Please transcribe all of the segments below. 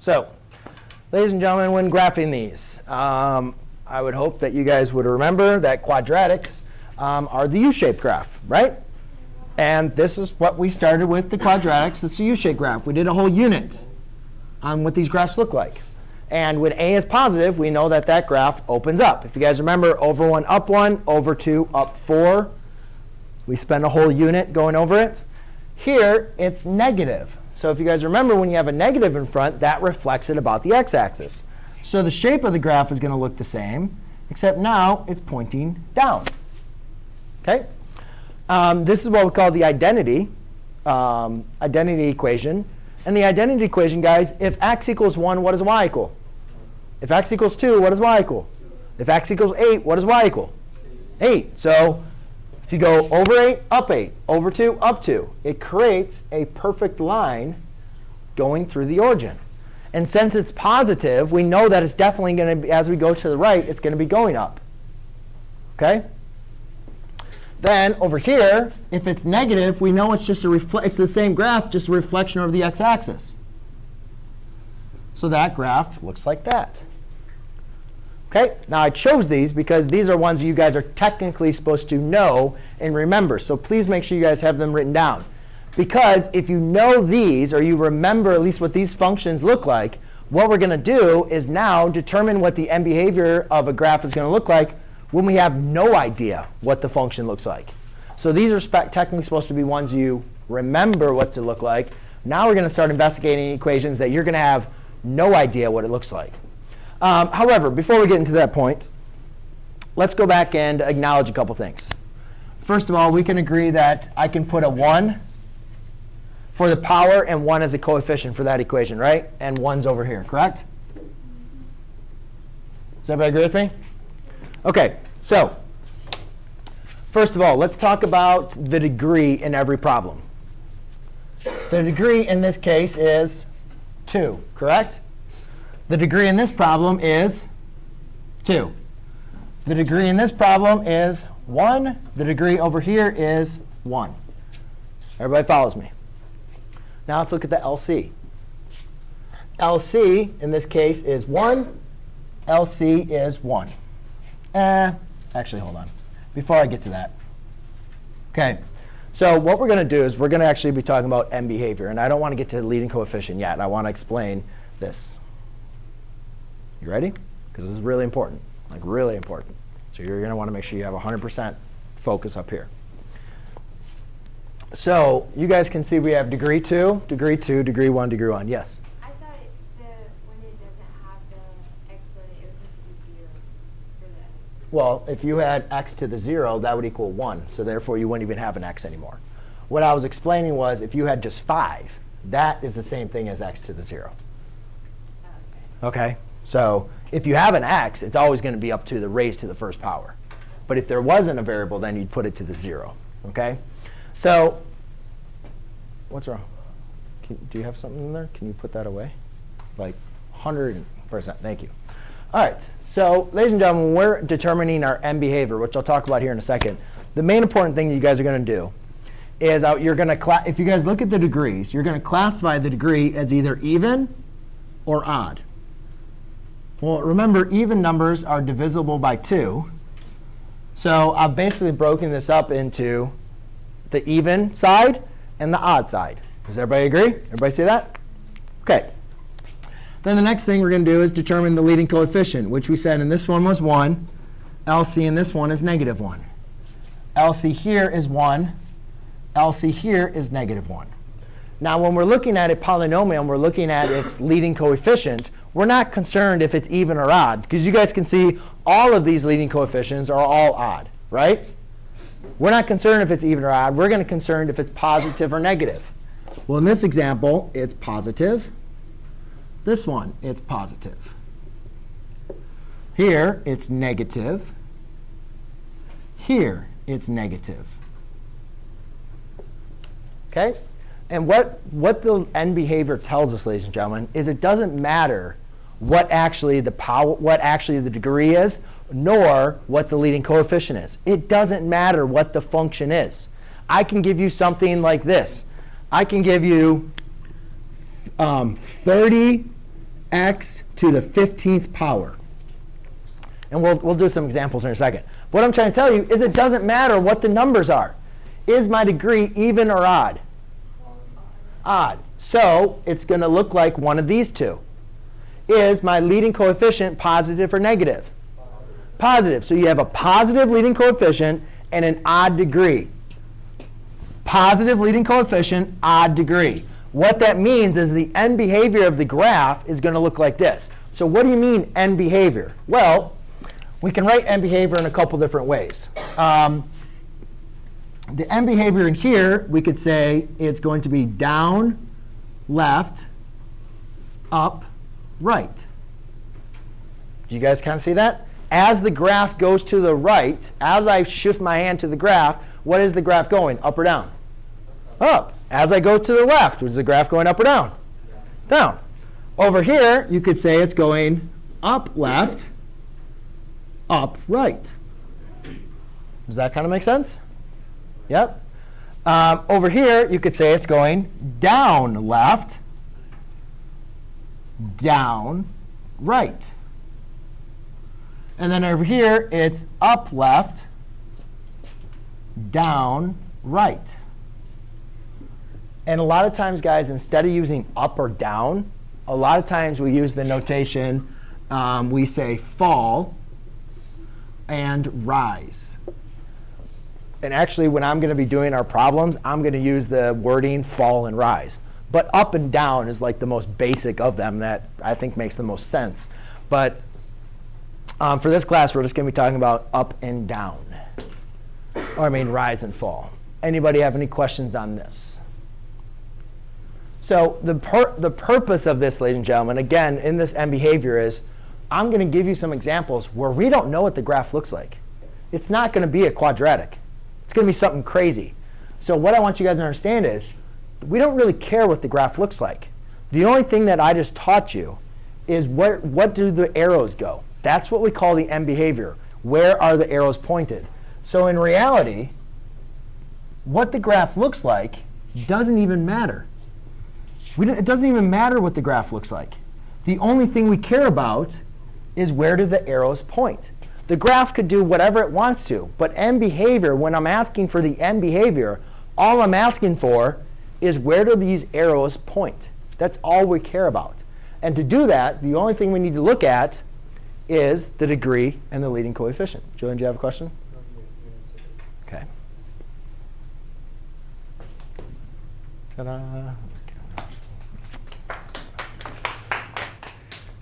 So, ladies and gentlemen, when graphing these, I would hope that you guys would remember that quadratics are the U-shaped graph, right? And this is what we started with, the quadratics. It's a U-shaped graph. We did a whole unit on what these graphs look like. And when a is positive, we know that that graph opens up. If you guys remember, over 1, up 1, over 2, up 4. We spent a whole unit going over it. Here, it's negative. So if you guys remember, when you have a negative in front, that reflects it about the x-axis. So the shape of the graph is going to look the same, except now it's pointing down. OK? This is what we call the identity equation. And the identity equation, guys, if x equals 1, what does y equal? If x equals 2, what does y equal? If x equals 8, what does y equal? 8. So if you go over 8, up 8, over 2, up 2, it creates a perfect line going through the origin. And since it's positive, we know that it's definitely going to be, as we go to the right, it's going to be going up. OK? Then over here, if it's negative, we know it's just it's the same graph, just a reflection over the x-axis. So that graph looks like that. OK? Now I chose these because these are ones you guys are technically supposed to know and remember. So please make sure you guys have them written down. Because if you know these, or you remember at least what these functions look like, what we're going to do is now determine what the end behavior of a graph is going to look like when we have no idea what the function looks like. So these are technically supposed to be ones you remember what to look like. Now we're going to start investigating equations that you're going to have no idea what it looks like. However, before we get into that point, let's go back and acknowledge a couple things. First of all, we can agree that I can put a 1 for the power and 1 as a coefficient for that equation, right? And 1's over here, correct? Does everybody agree with me? OK, so first of all, let's talk about the degree in every problem. The degree in this case is 2, correct? The degree in this problem is 2. The degree in this problem is 1. The degree over here is 1. Everybody follows me? Now let's look at the LC. LC in this case is 1. LC is 1. Actually, hold on. Before I get to that. OK, so what we're going to do is we're going to actually be talking about end behavior. And I don't want to get to the leading coefficient yet. I want to explain this. You ready? Because this is really important, like really important. So you're going to want to make sure you have 100% focus up here. So you guys can see we have degree 2, degree 2, degree 1, degree 1. Yes? I thought when it doesn't have the exponent, it was supposed to be 0 for the. Well, if you had x to the 0, that would equal 1. So therefore, you wouldn't even have an x anymore. What I was explaining was if you had just 5, that is the same thing as x to the 0. OK? So if you have an x, it's always going to be up to the raised to the first power. But if there wasn't a variable, then you'd put it to the 0. OK? So what's wrong? Do you have something in there? Can you put that away? Like 100%. Thank you. All right. So ladies and gentlemen, when we're determining our end behavior, which I'll talk about here in a second, the main important thing that you guys are going to do is you're going to if you guys look at the degrees, you're going to classify the degree as either even or odd. Well, remember, even numbers are divisible by 2. So I've basically broken this up into the even side and the odd side. Does everybody agree? Everybody see that? OK. Then the next thing we're going to do is determine the leading coefficient, which we said in this one was 1. LC in this one is negative 1. LC here is 1. LC here is negative 1. Now, when we're looking at a polynomial and we're looking at its leading coefficient, we're not concerned if it's even or odd. Because you guys can see all of these leading coefficients are all odd, right? We're not concerned if it's even or odd. We're going to be concerned if it's positive or negative. Well, in this example, it's positive. This one, it's positive. Here, it's negative. Here, it's negative. OK? And what the end behavior tells us, ladies and gentlemen, is it doesn't matter what actually the degree is, nor what the leading coefficient is. It doesn't matter what the function is. I can give you something like this. I can give you 30 x to the 15th power. And we'll do some examples in a second. What I'm trying to tell you is it doesn't matter what the numbers are. Is my degree even or odd? Odd. So it's going to look like one of these two. Is my leading coefficient positive or negative? Positive. So you have a positive leading coefficient and an odd degree. Positive leading coefficient, odd degree. What that means is the end behavior of the graph is going to look like this. So what do you mean end behavior? Well, we can write end behavior in a couple different ways. The end behavior in here, we could say it's going to be down, left, up, right. Do you guys kind of see that? As the graph goes to the right, as I shift my hand to the graph, what is the graph going, up or down? Up. As I go to the left, is the graph going up or down? Down. Over here, you could say it's going up left, up right. Does that kind of make sense? Yep. Over here, you could say it's going down left, down right. And then over here, it's up left, down right. And a lot of times, guys, instead of using up or down, a lot of times we use the notation, we say fall and rise. And actually, when I'm going to be doing our problems, I'm going to use the wording fall and rise. But up and down is like the most basic of them that I think makes the most sense. But for this class, we're just going to be talking about up and down. Or I mean, rise and fall. Anybody have any questions on this? So the purpose of this, ladies and gentlemen, again, in this end behavior is I'm going to give you some examples where we don't know what the graph looks like. It's not going to be a quadratic. It's going to be something crazy. So what I want you guys to understand is we don't really care what the graph looks like. The only thing that I just taught you is what do the arrows go. That's what we call the end behavior. Where are the arrows pointed? So in reality, what the graph looks like doesn't even matter. It doesn't even matter what the graph looks like. The only thing we care about is where do the arrows point. The graph could do whatever it wants to. But end behavior, when I'm asking for the end behavior, all I'm asking for is where do these arrows point. That's all we care about. And to do that, the only thing we need to look at is the degree and the leading coefficient. Julian, do you have a question? OK. Ta-da.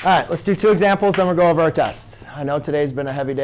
All right, let's do two examples, then we'll go over our tests. I know today's been a heavy day.